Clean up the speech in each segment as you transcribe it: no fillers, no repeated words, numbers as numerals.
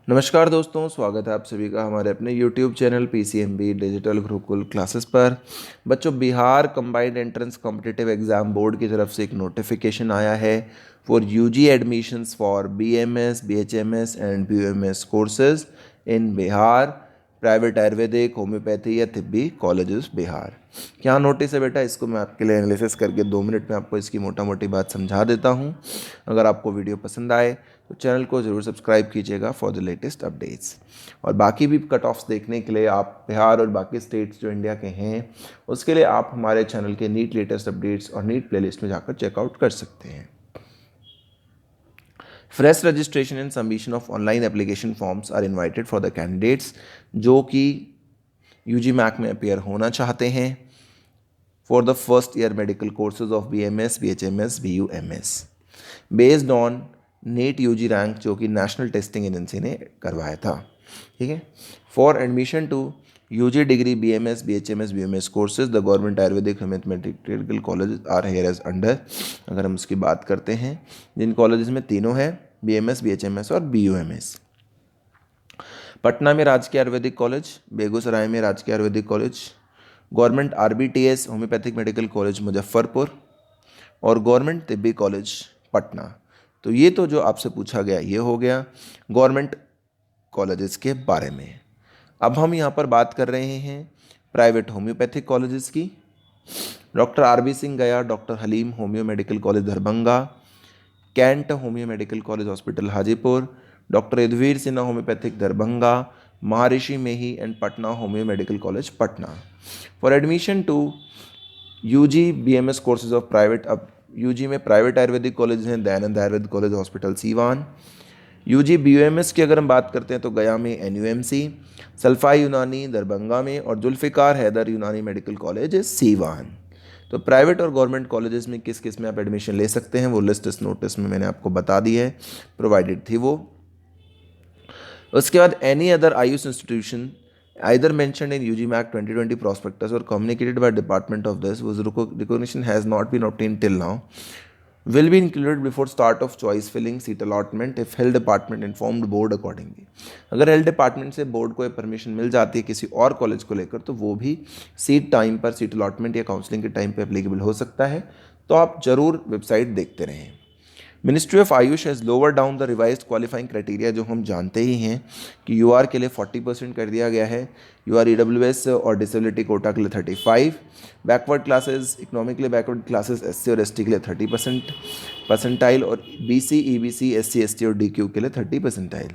नमस्कार दोस्तों, स्वागत है आप सभी का हमारे अपने YouTube channel PCMB digital Gurukul classes पर। बच्चों, Bihar combined entrance competitive exam board की तरफ से एक नोटिफिकेशन आया है for UG admissions for BMS, BHMS and BUMS courses in Bihar private Ayurvedic, homeopathy या तिब्बी कॉलेजेस बिहार। क्या नोटिस है बेटा, इसको मैं आपके लिए एनालिसिस करके 2 मिनट में आपको इसकी मोटा मोटी बात समझा देता हूँ। अगर आपको वीडियो पसंद आए तो चैनल को ज़रूर सब्सक्राइब कीजिएगा फॉर द लेटेस्ट अपडेट्स। और बाकी भी कट ऑफ्स देखने के लिए आप बिहार और बाकी स्टेट्स जो इंडिया के हैं उसके लिए आप हमारे चैनल के नीट लेटेस्ट अपडेट्स और नीट प्लेलिस्ट में जाकर चेकआउट कर सकते हैं। Fresh registration and submission of online application forms are invited for the candidates जो कि यूजी मैक में अपेयर होना चाहते हैं for the first year medical courses of BMS, BHMS, BUMS based on NEET UG rank जो कि national testing agency ने करवाया था। ठीक है। For admission to UG degree BMS, BHMS, BUMS courses the government Ayurvedic medical college are here as under. अगर हम उसकी बात करते हैं, जिन कॉलेजेस में तीनों है BMS, BHMS और BUMS। पटना में राजकीय आयुर्वेदिक कॉलेज, बेगूसराय में राजकीय Ayurvedic college, government RBTS homeopathic medical college Muzaffarpur और गवर्नमेंट तिब्बी कॉलेज पटना। तो ये तो जो आपसे पूछा गया ये हो गया गवर्नमेंट कॉलेजेस के बारे में। अब हम यहाँ पर बात कर रहे हैं प्राइवेट होम्योपैथिक कॉलेजेस की। Doctor RB Singh Gaya, doctor Halim homeo medical college Darbhanga, Kent homeo medical college hospital Hajipur, doctor Yaduvir Sinha homeopathic Darbhanga, Maharshi Mehi and Patna homeo medical college Patna. For admission to UG BMS courses of private, अब यूजी में प्राइवेट आयुर्वेदिक कॉलेज हैं Dayanand Ayurveda college hospital Siwan. UG BUMS की अगर हम बात करते हैं तो गया में NUMC, सल्फा यूनानी दरभंगा में और जुल्फ़िकार हैदर यूनानी मेडिकल कॉलेज सीवान। तो प्राइवेट और गवर्नमेंट कॉलेजेस में किस किस में आप एडमिशन ले सकते हैं वो लिस्ट इस नोटिस में मैंने आपको बता दी है, प्रोवाइडेड थी वो। उसके बाद any other Ayush institution either mentioned in UG MAC 2020 prospectus or communicated by department of this whose recognition has not been obtained till now will be included before start of choice filling seat allotment if health department informed board accordingly। अगर health department से board को permission मिल जाती है किसी और college को लेकर तो वो भी सीट टाइम पर, सीट अलॉटमेंट या काउंसलिंग के टाइम पे एप्लीकेबल हो सकता है। तो आप जरूर वेबसाइट देखते रहें। Ministry of Ayush has lower down the revised qualifying criteria, जो हम जानते ही हैं कि UR के लिए 40% कर दिया गया है, UR EWS और डिसेबिलिटी कोटा के लिए 35, backward classes, economically backward classes SC और ST के लिए 30% परसेंटाइल और BC, EBC, SC, ST और DQ के लिए 30 परसेंटाइल।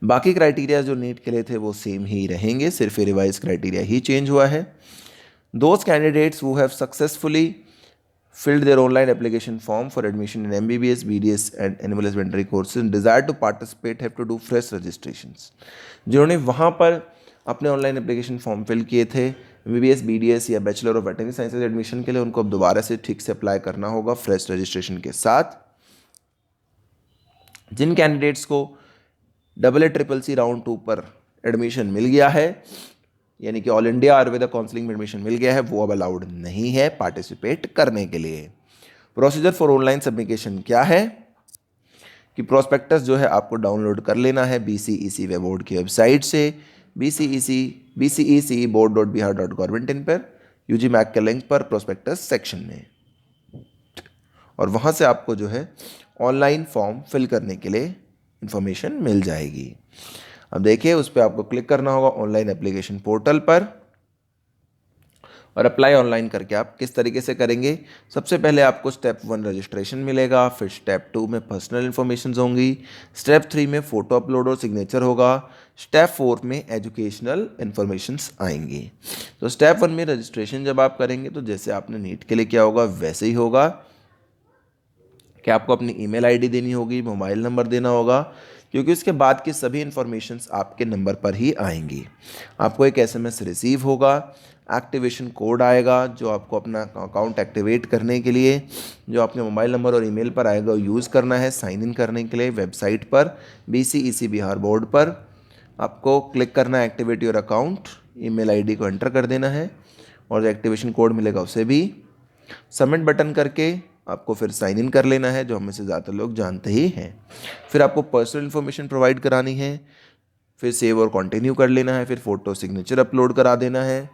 बाकी क्राइटेरिया जो नीट के लिए थे वो सेम ही रहेंगे, सिर्फ रिवाइज क्राइटेरिया ही चेंज हुआ है। Those candidates who have successfully filled their online application form for admission in MBBS, BDS and animal husbandry courses and desire to participate have to do fresh registrations। जिन्होंने वहाँ पर अपने online application form fill किए थे MBBS, BDS या bachelor of veterinary sciences admission के लिए, उनको अब दोबारा से ठीक से अप्लाई करना होगा फ्रेश रजिस्ट्रेशन के साथ। जिन कैंडिडेट्स को AACCC राउंड 2 पर एडमिशन मिल गया है, यानी कि ऑल इंडिया आयुर्वेदा काउंसलिंग में एडमिशन मिल गया है, वो अब अलाउड नहीं है पार्टिसिपेट करने के लिए। प्रोसीजर फॉर ऑनलाइन सबमिशन क्या है कि प्रोस्पेक्टस जो है आपको डाउनलोड कर लेना है BCEC वेब बोर्ड की वेबसाइट से, BCEC board.bihar.gov.in पर यूजी मैक के लिंक पर प्रोस्पेक्टस सेक्शन में, और वहाँ से आपको जो है ऑनलाइन फॉर्म फिल करने के लिए इंफॉर्मेशन मिल जाएगी। अब देखिए उस पर आपको क्लिक करना होगा ऑनलाइन एप्लीकेशन पोर्टल पर, और अप्लाई ऑनलाइन करके आप किस तरीके से करेंगे। सबसे पहले आपको स्टेप 1 रजिस्ट्रेशन मिलेगा, फिर स्टेप 2 में पर्सनल इन्फॉर्मेशन होंगी, स्टेप 3 में फ़ोटो अपलोड और सिग्नेचर होगा, स्टेप 4 में एजुकेशनल इन्फॉर्मेशंस आएंगी। तो स्टेप 1 में रजिस्ट्रेशन जब आप करेंगे तो जैसे आपने नीट के लिए किया होगा वैसे ही होगा कि आपको अपनी ईमेल आईडी देनी होगी, मोबाइल नंबर देना होगा, क्योंकि उसके बाद की सभी इन्फॉर्मेशंस आपके नंबर पर ही आएंगी। आपको एक SMS रिसीव होगा, एक्टिवेशन कोड आएगा जो आपको अपना अकाउंट एक्टिवेट करने के लिए, जो आपके मोबाइल नंबर और ईमेल पर आएगा, यूज़ करना है साइन इन करने के लिए वेबसाइट पर BCEC बिहार बोर्ड पर। आपको क्लिक करना है activate your account, email ID को एंटर कर देना है और जो एक्टिवेशन कोड मिलेगा उसे भी सबमिट बटन करके आपको फिर साइन इन कर लेना है, जो हम में से ज़्यादातर लोग जानते ही हैं। फिर आपको पर्सनल इन्फॉर्मेशन प्रोवाइड करानी है, फिर सेव और कंटिन्यू कर लेना है, फिर फ़ोटो सिग्नेचर अपलोड करा देना है।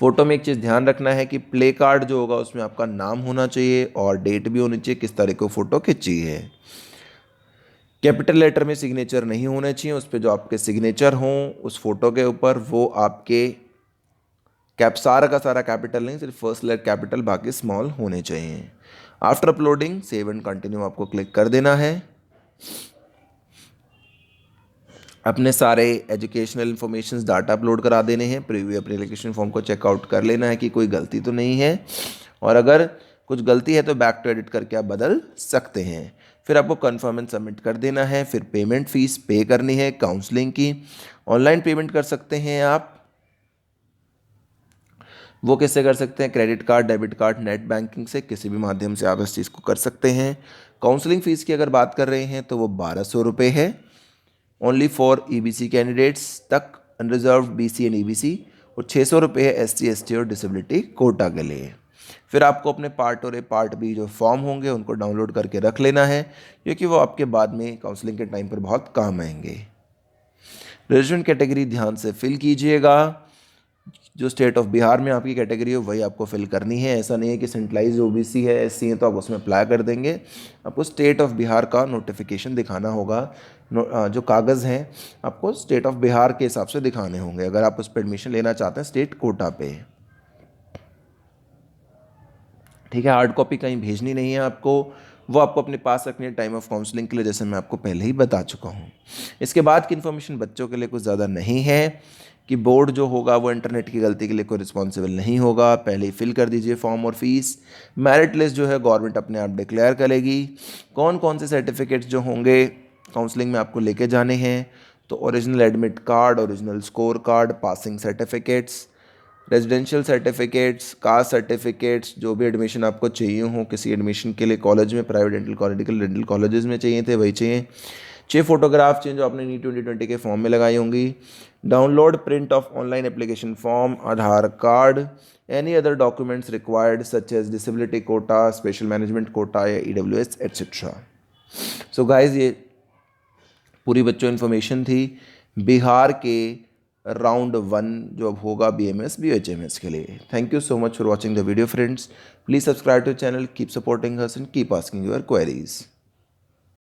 फ़ोटो में एक चीज़ ध्यान रखना है कि प्ले कार्ड जो होगा उसमें आपका नाम होना चाहिए और डेट भी होनी चाहिए किस तारीख को फ़ोटो खींची है। कैपिटल लेटर में सिग्नेचर नहीं होने चाहिए, उस पर जो आपके सिग्नेचर हों उस फोटो के ऊपर वो आपके सारा का सारा कैपिटल नहीं, सिर्फ फर्स्ट लेटर कैपिटल, बाकी स्मॉल होने चाहिए। After uploading save and continue आपको क्लिक कर देना है। अपने सारे एजुकेशनल इन्फॉर्मेशन डाटा अपलोड करा देने हैं। प्रीव्यू एप्लीकेशन फॉर्म को चेकआउट कर लेना है कि कोई गलती तो नहीं है, और अगर कुछ गलती है तो बैक टू एडिट करके आप बदल सकते हैं। फिर आपको कन्फर्म एंड सबमिट कर देना है। फिर पेमेंट फीस पे करनी है काउंसलिंग की। ऑनलाइन पेमेंट कर सकते हैं आप, वो कैसे कर सकते हैं? Credit card, debit card, net banking से, किसी भी माध्यम से आप इस चीज़ को कर सकते हैं। काउंसलिंग फ़ीस की अगर बात कर रहे हैं तो वो 1200 रुपये है, ओनली फॉर EBC कैंडिडेट्स तक, अनरिजर्व्ड BC एंड EBC, और 600 रुपये है SC ST और डिसेबिलिटी कोटा के लिए। फिर आपको अपने पार्ट और पार्ट बी जो फॉर्म होंगे उनको डाउनलोड करके रख लेना है, क्योंकि वो आपके बाद में काउंसलिंग के टाइम पर बहुत काम आएंगे। रिजर्वेशन कैटेगरी ध्यान से फिल कीजिएगा। जो स्टेट ऑफ बिहार में आपकी कैटेगरी हो वही आपको फिल करनी है। ऐसा नहीं है कि सेंट्रलाइज OBC है, SC है तो आप उसमें अप्लाई कर देंगे। आपको स्टेट ऑफ बिहार का नोटिफिकेशन दिखाना होगा। जो कागज़ हैं आपको स्टेट ऑफ बिहार के हिसाब से दिखाने होंगे अगर आप उस पर एडमिशन लेना चाहते हैं स्टेट कोटा पे। ठीक है, हार्ड कॉपी कहीं भेजनी नहीं है आपको, वो आपको अपने पास रखनी है टाइम ऑफ काउंसलिंग के लिए, जैसे मैं आपको पहले ही बता चुका हूँ। इसके बाद की इन्फॉर्मेशन बच्चों के लिए कुछ ज़्यादा नहीं है कि बोर्ड जो होगा वो इंटरनेट की गलती के लिए कोई रिस्पॉन्सिबल नहीं होगा। पहले ही फिल कर दीजिए फॉर्म और फीस। मेरिट लिस्ट जो है गवर्नमेंट अपने आप डिक्लेयर करेगी। कौन कौन से सर्टिफिकेट्स जो होंगे काउंसलिंग में आपको लेके जाने हैं, तो original admit card, original score card, passing certificates, residential certificates, caste certificates, जो भी एडमिशन आपको चाहिए हो किसी एडमिशन के लिए कॉलेज में, प्राइवेट डेंटल कॉलेजेस में चाहिए थे वही चाहिए। 6 फोटोग्राफ चाहिए जो आपने नीट 2020 के फॉर्म में लगाई होंगी। Download print of online application form, Aadhaar card, any other documents required such as disability quota, special management quota या EWS एट्सेट्रा। सो गाइज, ये पूरी बच्चों इन्फॉर्मेशन थी बिहार के राउंड 1 जो अब होगा BMS BHMS के लिए। Thank you so much for watching the video friends. Please subscribe to channel, keep supporting us and keep asking your queries.